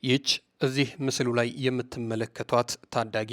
ይህች እዚህ ምስሉ ላይ የምትመለከቷት ታዳጊ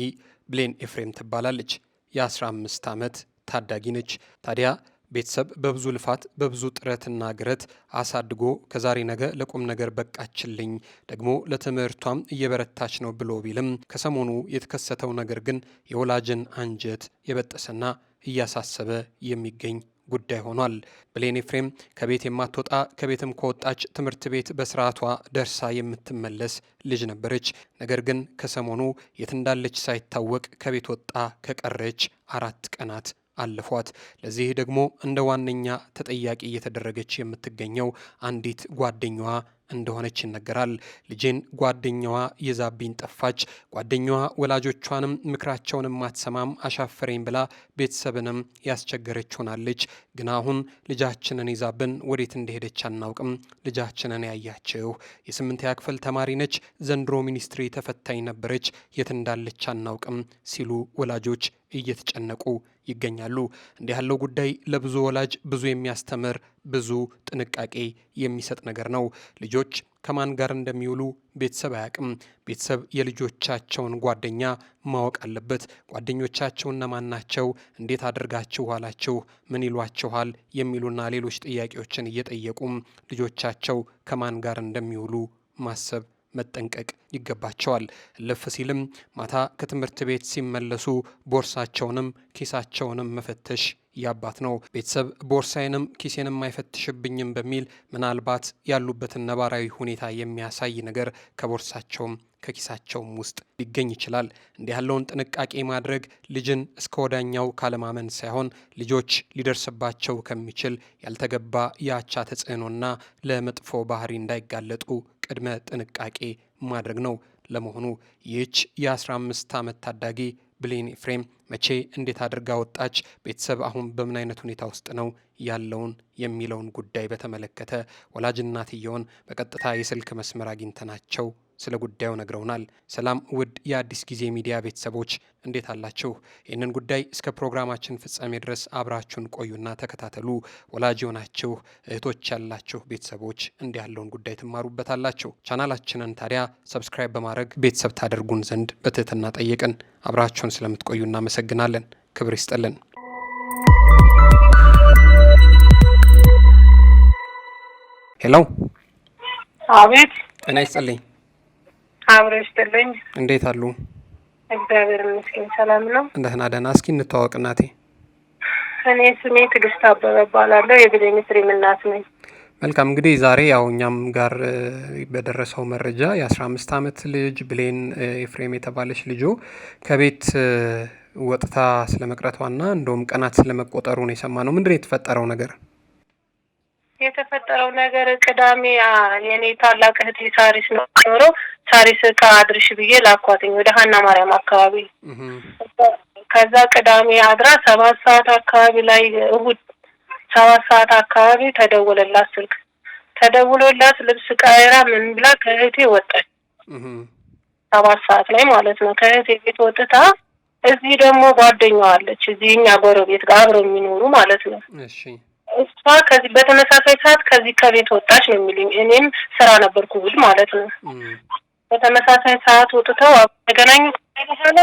ብሌን ኤፍሬም ትባላለች። የ15 ዓመት ታዳጊ ነች። ታዲያ ቤተሰብ በብዙ ልፋት በብዙ ጥረትና ግረት አሳድጎ ከዛሬ ነገ ለቁም ነገር በቃችልኝ ደግሞ ለትምህርቷም እየበረታች ነው ብሎ ቢልም ከሰሞኑ የተከሰተው ነገር ግን የወላጅን አንጀት የበጠሰና እያሳሰበ የሚገኝ ጉዳይ ሆኗል። ብሌን ኤፍሬም ከቤት የማትወጣ ከቤትም ከወጣች ትምህርት ቤት በስርዓቷ ደርሳ የምትመለስ ልጅ ነበረች። ነገር ግን ከሰሞኑ የት እንዳለች ሳይታወቅ ከቤት ወጣ ከቀረች 4 ቀናት አለፏት። ለዚህ ደግሞ እንደ ዋነኛ ተጠያቂ እየተደረገች የምትገኘው አንዲት ጓደኛዋ እንደሆነች ይነገራል። ልጄን ጓደኛዋ ይዛብኝ ጠፋች፣ ጓደኛዋ ወላጆቿንም ምክራቸውንም ማትሰማም አሻፈረኝ ብላ ቤተሰብንም ያስቸገረች ሆናለች። ግን አሁን ልጃችንን ይዛብን ወዴት እንደሄደች አናውቅም። ልጃችንን ያያችው የ8ኛ ክፍል ተማሪ ነች፣ ዘንድሮ ሚኒስትሪ ተፈታኝ ነበረች፣ የት እንዳለች አናውቅም ሲሉ ወላጆች እየተጨነቁ ይገኛሉ። እንዲህ ያለው ጉዳይ ለብዙ ወላጅ ብዙ የሚያስተምር ብዙ ጥንቃቄ የሚሰጥ ነገር ነው። ልጆች ከማን ጋር እንደሚውሉ ቤተሰብ አያውቅም። ቤተሰብ የልጆቻቸውን ጓደኛ ማወቅ አለበት። ጓደኞቻቸው እነማን ናቸው? እንዴት አድርጋችሁ ዋላችሁ? ምን ይሏችኋል? የሚሉና ሌሎች ጥያቄዎችን እየጠየቁም ልጆቻቸው ከማን ጋር እንደሚውሉ ማሰብ መጠንቀቅ ይገባቸዋል። እልፍ ሲልም ማታ ከትምህርት ቤት ሲመለሱ ቦርሳቸውንም ኪሳቸውንም መፈተሽ ያባት ነው። ቤተሰብ ቦርሳዬንም ኪሴንም አይፈትሽብኝም በሚል ምናልባት ያሉበትን ነባራዊ ሁኔታ የሚያሳይ ነገር ከቦርሳቸውም ከኪሳቸውም ውስጥ ሊገኝ ይችላል። እንዲህ ያለውን ጥንቃቄ ማድረግ ልጅን እስከ ወዳኛው ካለማመን ሳይሆን ልጆች ሊደርስባቸው ከሚችል ያልተገባ የአቻ ተጽዕኖና ለመጥፎ ባህሪ እንዳይጋለጡ ቅድመ ጥንቃቄ ማድረግ ነው። ለመሆኑ ይህች የ15 ዓመት ታዳጊ ብሌን ኤፍሬም መቼ እንዴት አድርጋ ወጣች? ቤተሰብ አሁን በምን አይነት ሁኔታ ውስጥ ነው ያለውን የሚለውን ጉዳይ በተመለከተ ወላጅ እናትየውን በቀጥታ የስልክ መስመር አግኝተናቸው ስለ ጉዳዩ ነግረውናል። ሰላም ውድ የአዲስ ጊዜ ሚዲያ ቤተሰቦች እንዴት አላችሁ? ይህንን ጉዳይ እስከ ፕሮግራማችን ፍጻሜ ድረስ አብራችሁን ቆዩና ተከታተሉ። ወላጅ የሆናችሁ እህቶች ያላችሁ ቤተሰቦች እንዲህ ያለውን ጉዳይ ትማሩበታላችሁ። ቻናላችንን ታዲያ ሰብስክራይብ በማድረግ ቤተሰብ ታደርጉን ዘንድ በትህትና ጠየቅን። አብራችሁን ስለምትቆዩ እናመሰግናለን። ክብር ይስጥልን። ሄሎ። አቤት። ጤና ይስጥልኝ። አብሮ ይስጥልኝ። እንዴት አሉ? እግዚአብሔር ይመስገን ሰላም ነው። ደህና። እስኪ እንተዋወቅ እናቴ። እኔ ስሜ ትዕግስት አበበ እባላለሁ። የብሌን ኤፍሬም እናት ነኝ። መልካም። እንግዲህ ዛሬ ያው እኛም ጋር በደረሰው መረጃ የ15 ዓመት ልጅ ብሌን ኤፍሬም የተባለች ልጆ ከቤት ወጥታ ስለመቅረቷና እንደውም ቀናት ስለመቆጠሩ ነው የሰማነው። ምንድን ነው የተፈጠረው ነገር? የተፈጠረው ነገር ቅዳሜ የኔ ታላቅ እህቴ ሳሪስ ነው ኖሮ ሳሪስ እቃ አድርሽ ብዬ ላኳትኝ ወደ ሀና ማርያም አካባቢ። ከዛ ቅዳሜ አድራ 7 ሰዓት አካባቢ ላይ እሁድ 7 ሰዓት አካባቢ ተደወለላት ስልክ። ተደውሎላት ልብስ ቀይራ ምን ብላ ከእህቴ ወጣች። 7 ሰዓት ላይ ማለት ነው። ከእህቴ ቤት ወጥታ እዚህ ደግሞ ጓደኛዋ አለች እዚህ እኛ ጎረቤት ጋር አብረው የሚኖሩ ማለት ነው። እሺ። እሷ ከዚህ በተመሳሳይ ሰዓት ከዚህ ከቤት ወጣች ነው የሚሉኝ። እኔም ስራ ነበርኩ ውል ማለት ነው። በተመሳሳይ ሰዓት ወጥተው ተገናኙ። በኋላ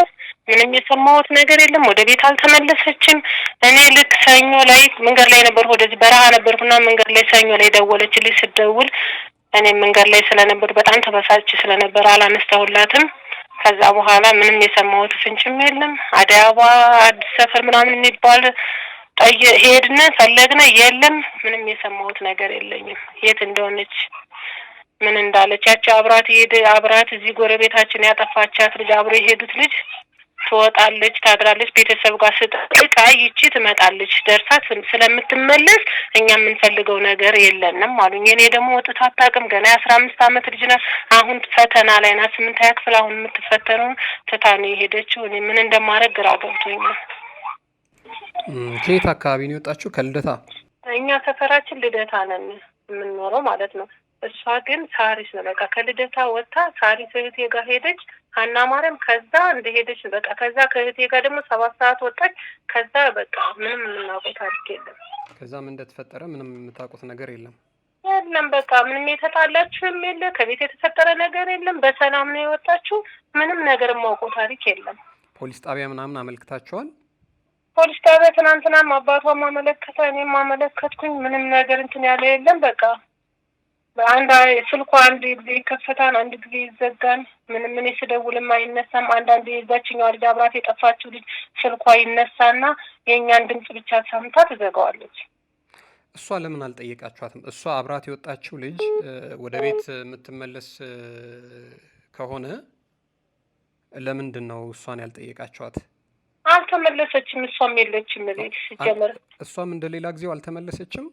ምንም የሰማሁት ነገር የለም። ወደ ቤት አልተመለሰችም። እኔ ልክ ሰኞ ላይ መንገድ ላይ ነበርኩ፣ ወደዚህ በረሃ ነበርኩና መንገድ ላይ ሰኞ ላይ ደወለችልኝ። ስደውል እኔ መንገድ ላይ ስለነበር በጣም ተበሳጭ ስለነበር አላነሳሁላትም። ከዛ በኋላ ምንም የሰማሁት ፍንጭም የለም። አዲስ አበባ አዲስ ሰፈር ምናምን የሚባል ሄድነ ፈለግነ የለም። ምንም የሰማሁት ነገር የለኝም። የት እንደሆነች ምን እንዳለች ያቺ አብራት እዚህ ጎረቤታችን ያጠፋቻት ልጅ አብሮ የሄዱት ልጅ ትወጣለች ታድራለች። ቤተሰብ ጋር ስትጠይቅ ይቺ ትመጣለች ደርሳ ስለምትመለስ እኛ የምንፈልገው ነገር የለንም አሉኝ። እኔ ደግሞ ወጥታ አታውቅም። ገና 15 ዓመት ልጅ ናት። አሁን ፈተና ላይ ናት 8ኛ ክፍል አሁን የምትፈተነው ትታ ነው የሄደችው። እኔ ምን እንደማደርግ ግራ ገብቶኛል። ከየት አካባቢ ነው የወጣችሁ? ከልደታ? እኛ ሰፈራችን ልደታ ነን የምንኖረው ማለት ነው። እሷ ግን ሳሪስ ነው። በቃ ከልደታ ወጥታ ሳሪስ እህቴ ጋር ሄደች ሀና ማርያም። ከዛ እንደሄደች በቃ ከዛ ከእህቴ ጋር ደግሞ 7 ሰዓት ወጣች። ከዛ በቃ ምንም የምናውቀው ታሪክ የለም። ከዛ ምን እንደተፈጠረ ምንም የምታውቁት ነገር የለም? የለም በቃ ምንም የተጣላችሁም የለ፣ ከቤት የተፈጠረ ነገር የለም። በሰላም ነው የወጣችሁ። ምንም ነገር የማውቀው ታሪክ የለም። ፖሊስ ጣቢያ ምናምን አመልክታችኋል? ፖሊስ ጣቢያ ትናንትናም አባቷም አመለከተ፣ እኔም አመለከትኩኝ። ምንም ነገር እንትን ያለ የለም። በቃ አንድ ስልኳ አንድ ጊዜ ይከፈታል፣ አንድ ጊዜ ይዘጋል። ምንም እኔ ስደውልም አይነሳም። አንዳንዴ የዛችኛዋ ልጅ አብራት የጠፋችው ልጅ ስልኳ ይነሳና የእኛን ድምጽ ብቻ ሰምታ ትዘጋዋለች። እሷ ለምን አልጠየቃችኋትም? እሷ አብራት የወጣችው ልጅ ወደ ቤት የምትመለስ ከሆነ ለምንድን ነው እሷን ያልጠየቃችኋት? አልተመለሰችም። እሷም የለችም ቤት ሲጀመር። እሷም እንደሌላ ጊዜው አልተመለሰችም።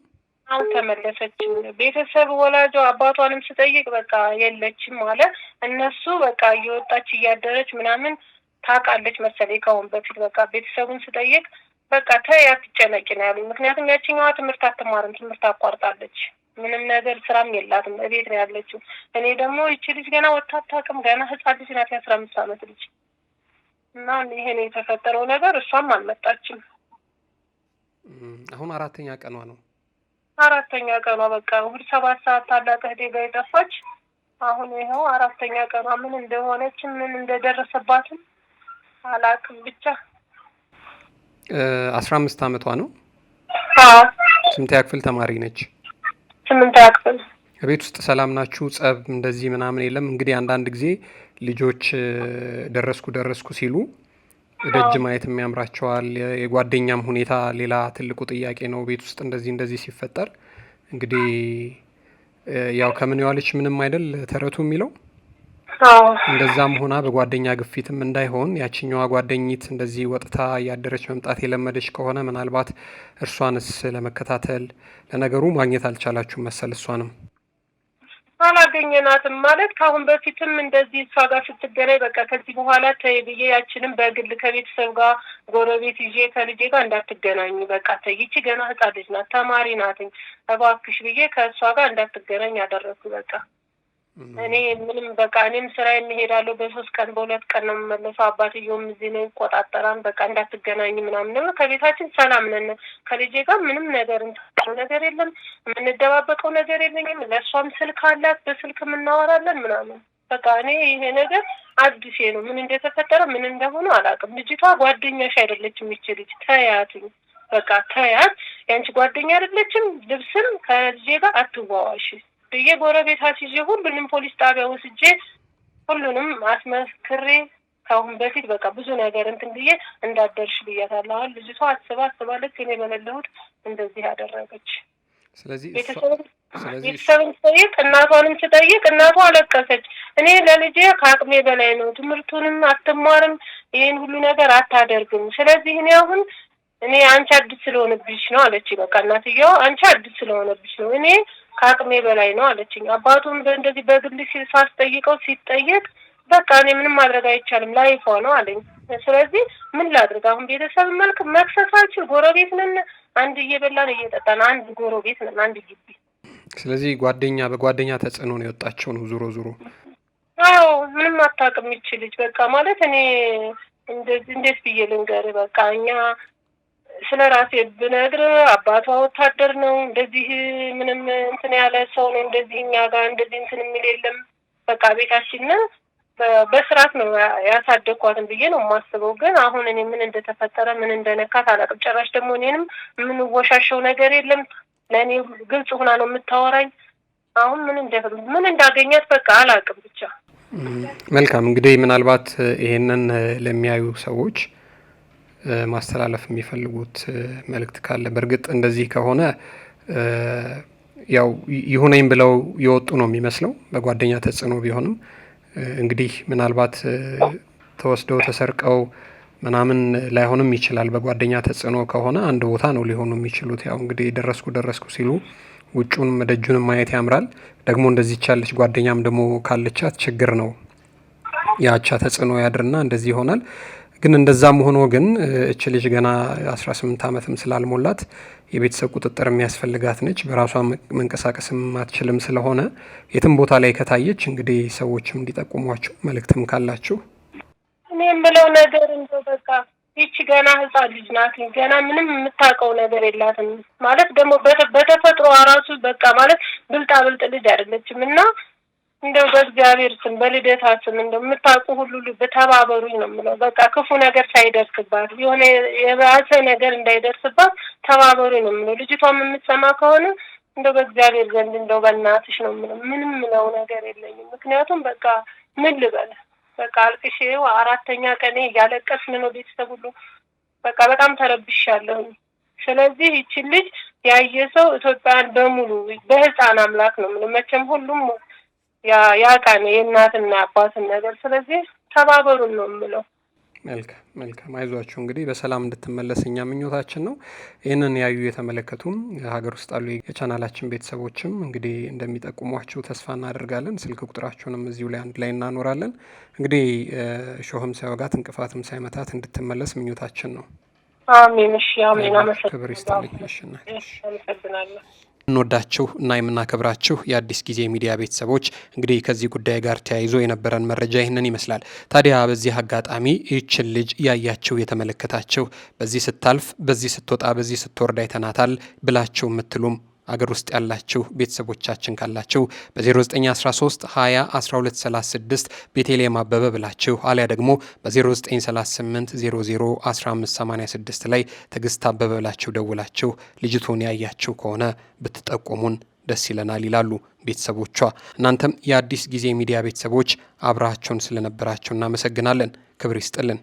ቤተሰብ ወላጇ አባቷንም ስጠይቅ በቃ የለችም አለ። እነሱ በቃ እየወጣች እያደረች ምናምን ታውቃለች መሰለኝ ከአሁን በፊት። በቃ ቤተሰቡን ስጠይቅ በቃ ተይ አትጨነቂ ነው ያሉኝ። ምክንያቱም ያችኛዋ ትምህርት አትማርም፣ ትምህርት አቋርጣለች። ምንም ነገር ስራም የላትም፣ እቤት ነው ያለችው። እኔ ደግሞ ይቺ ልጅ ገና ወጥታ አታውቅም፣ ገና ህጻን ልጅ ናት፣ የ15 ዓመት ልጅ እና ይሄን የተፈጠረው ነገር እሷም አልመጣችም። አሁን 4ኛ ቀኗ ነው። 4ኛ ቀኗ በቃ እሑድ 7 ሰዓት ታላቅ እህቴ ጋር የጠፋች። አሁን ይኸው 4ኛ ቀኗ። ምን እንደሆነችም ምን እንደደረሰባትም አላውቅም። ብቻ 15 ዓመቷ ነው። ስንተኛ ክፍል ተማሪ ነች? 8ኛ ክፍል። ቤት ውስጥ ሰላም ናችሁ? ጸብ እንደዚህ ምናምን የለም? እንግዲህ አንዳንድ ጊዜ ልጆች ደረስኩ ሲሉ ደጅ ማየት የሚያምራቸዋል። የጓደኛም ሁኔታ ሌላ ትልቁ ጥያቄ ነው። ቤት ውስጥ እንደዚህ ሲፈጠር እንግዲህ ያው ከምን የዋለች ምንም አይደል ተረቱ የሚለው። እንደዛም ሆና በጓደኛ ግፊትም እንዳይሆን ያችኛዋ ጓደኝት እንደዚህ ወጥታ እያደረች መምጣት የለመደች ከሆነ ምናልባት እርሷንስ ለመከታተል ለነገሩ ማግኘት አልቻላችሁ መሰል? እሷንም አላገኘናትም ማለት ከአሁን በፊትም እንደዚህ እሷ ጋር ስትገናኝ በቃ ከዚህ በኋላ ተይ ብዬ ያችንም በግል ከቤተሰብ ጋር ጎረቤት ይዤ ከልጄ ጋር እንዳትገናኝ በቃ ተይ፣ ይቺ ገና ህጻን ልጅ ናት፣ ተማሪ ናትኝ፣ እባክሽ ብዬ ከእሷ ጋር እንዳትገናኝ ያደረኩ። በቃ እኔ ምንም በቃ እኔም ስራ የሚሄዳለሁ በ3 ቀን በ2 ቀን ነው የምመለሰው። አባትየውም እዚህ ነው ይቆጣጠራል። በቃ እንዳትገናኝ ምናምን ነው። ከቤታችን ሰላም ነን። ከልጄ ጋር ምንም ነገር ነገር የለም፣ የምንደባበቀው ነገር የለኝም። ለእሷም ስልክ አላት፣ በስልክ የምናወራለን ምናምን። በቃ እኔ ይሄ ነገር አዲሴ ነው። ምን እንደተፈጠረ ምን እንደሆነ አላውቅም። ልጅቷ ጓደኛሽ አይደለችም ይቺ ልጅ፣ ተያትኝ በቃ ተያት። ያንቺ ጓደኛ አይደለችም፣ ልብስም ከልጄ ጋር አትዋዋሽ ብዬ ጎረቤት አስይዤ ሁሉንም ፖሊስ ጣቢያ ወስጄ ሁሉንም አስመስክሬ ከአሁን በፊት በቃ ብዙ ነገር እንትን ብዬ እንዳደርሽ ብያታለሁ። አሁን ልጅቷ አስባ ልክ እኔ በሌለሁት እንደዚህ ያደረገች። ስለዚህ ቤተሰብን ስጠይቅ እናቷንም ስጠይቅ እናቷ አለቀሰች። እኔ ለልጄ ከአቅሜ በላይ ነው፣ ትምህርቱንም አትማርም፣ ይህን ሁሉ ነገር አታደርግም። ስለዚህ እኔ አንቺ አዲስ ስለሆነብሽ ነው አለች። በቃ እናትየዋ አንቺ አዲስ ስለሆነብሽ ነው፣ እኔ ከአቅሜ በላይ ነው አለችኝ። አባቱን እንደዚህ በግል ሳስጠይቀው ሲጠየቅ በቃ እኔ ምንም ማድረግ አይቻልም ላይፏ ነው አለኝ። ስለዚህ ምን ላድርግ አሁን? ቤተሰብ መልክ መክሰሳችን፣ ጎረቤት ነን፣ አንድ እየበላን እየጠጣን አንድ ጎረቤት ነን፣ አንድ ግቢ። ስለዚህ በጓደኛ ተጽዕኖ ነው የወጣቸው ነው ዙሮ ዙሮ። አዎ ምንም አታውቅም ይቺ ልጅ በቃ ማለት እኔ እንዴት ብዬ ልንገር? በቃ እኛ ስለ ራሴ ብነግር አባቷ ወታደር ነው፣ እንደዚህ ምንም እንትን ያለ ሰው ነው፣ እንደዚህ እኛ ጋር እንደዚህ እንትን የሚል የለም። በቃ ቤታችን በስርዓት ነው ያሳደግኳትን ብዬ ነው የማስበው። ግን አሁን እኔ ምን እንደተፈጠረ ምን እንደነካት አላውቅም። ጭራሽ ደግሞ እኔንም የምንወሻሸው ነገር የለም። ለእኔ ግልጽ ሁና ነው የምታወራኝ። አሁን ምን እንዳገኛት በቃ አላውቅም። ብቻ መልካም እንግዲህ ምናልባት ይሄንን ለሚያዩ ሰዎች ማስተላለፍ የሚፈልጉት መልእክት ካለ? በእርግጥ እንደዚህ ከሆነ ያው ይሁነኝ ብለው የወጡ ነው የሚመስለው በጓደኛ ተጽዕኖ ቢሆንም እንግዲህ ምናልባት ተወስደው ተሰርቀው ምናምን ላይሆንም ይችላል። በጓደኛ ተጽዕኖ ከሆነ አንድ ቦታ ነው ሊሆኑ የሚችሉት። ያው እንግዲህ ደረስኩ ሲሉ ውጩንም ደጁንም ማየት ያምራል። ደግሞ እንደዚህ ቻለች ጓደኛም ደግሞ ካለቻት ችግር ነው። ያቻ ተጽዕኖ ያድርና እንደዚህ ይሆናል። ግን እንደዛም ሆኖ ግን እች ልጅ ገና 18 ዓመትም ስላልሞላት የቤተሰብ ቁጥጥር የሚያስፈልጋት ነች። በራሷ መንቀሳቀስም አትችልም። ስለሆነ የትም ቦታ ላይ ከታየች እንግዲህ ሰዎችም እንዲጠቁሟቸው መልእክትም ካላችሁ እኔ የምለው ነገር እንደው በቃ ይቺ ገና ህፃን ልጅ ናት። ገና ምንም የምታውቀው ነገር የላትም ማለት ደግሞ በተፈጥሮ ራሱ በቃ ማለት ብልጣ ብልጥ ልጅ አይደለችም። እና እንደው በእግዚአብሔር ስም በልደታችን እንደው የምታውቁ ሁሉ ተባበሩኝ ነው የምለው። በቃ ክፉ ነገር ሳይደርስባት የሆነ የባሰ ነገር እንዳይደርስባት ተባበሩኝ ነው የምለው። ልጅቷም የምትሰማ ከሆነ እንደው በእግዚአብሔር ዘንድ እንደው በእናትሽ ነው የምለው። ምንም ምለው ነገር የለኝም። ምክንያቱም በቃ ምን ልበል በቃ አልቅሼው 4ኛ ቀኔ እያለቀስን ነው ቤተሰብ ሁሉ በቃ በጣም ተረብሻለሁ። ስለዚህ ይቺ ልጅ ያየ ሰው ኢትዮጵያን በሙሉ በህፃን አምላክ ነው የምለው። መቼም ሁሉም ያቃነ የእናትና አባትን ነገር። ስለዚህ ተባበሩን ነው የምለው። መልካም አይዟችሁ። እንግዲህ በሰላም እንድትመለስ እኛ ምኞታችን ነው። ይህንን ያዩ የተመለከቱም ሀገር ውስጥ ያሉ የቻናላችን ቤተሰቦችም እንግዲህ እንደሚጠቁሟችሁ ተስፋ እናደርጋለን። ስልክ ቁጥራችሁንም እዚሁ ላይ አንድ ላይ እናኖራለን። እንግዲህ ሾህም ሳይወጋት እንቅፋትም ሳይመታት እንድትመለስ ምኞታችን ነው። አሜን። እሺ፣ አሜን። ክብር ይስጥልኝ። አመሰግናለሁ። እንወዳችሁ እና የምናከብራችሁ የአዲስ ጊዜ ሚዲያ ቤተሰቦች እንግዲህ ከዚህ ጉዳይ ጋር ተያይዞ የነበረን መረጃ ይህንን ይመስላል። ታዲያ በዚህ አጋጣሚ ይህችን ልጅ ያያችሁ የተመለከታችሁ፣ በዚህ ስታልፍ፣ በዚህ ስትወጣ፣ በዚህ ስትወርድ አይተናታል ብላችሁ የምትሉም አገር ውስጥ ያላችሁ ቤተሰቦቻችን ካላችሁ በ0913 20 1236 ቤተልሔም አበበ ብላችሁ አሊያ ደግሞ በ0938 00 1586 ላይ ትዕግስት አበበ ብላችሁ ደውላችሁ ልጅቱን ያያችሁ ከሆነ ብትጠቆሙን ደስ ይለናል ይላሉ ቤተሰቦቿ። እናንተም የአዲስ ጊዜ ሚዲያ ቤተሰቦች አብራችሁን ስለነበራችሁ እናመሰግናለን። ክብር ይስጥልን።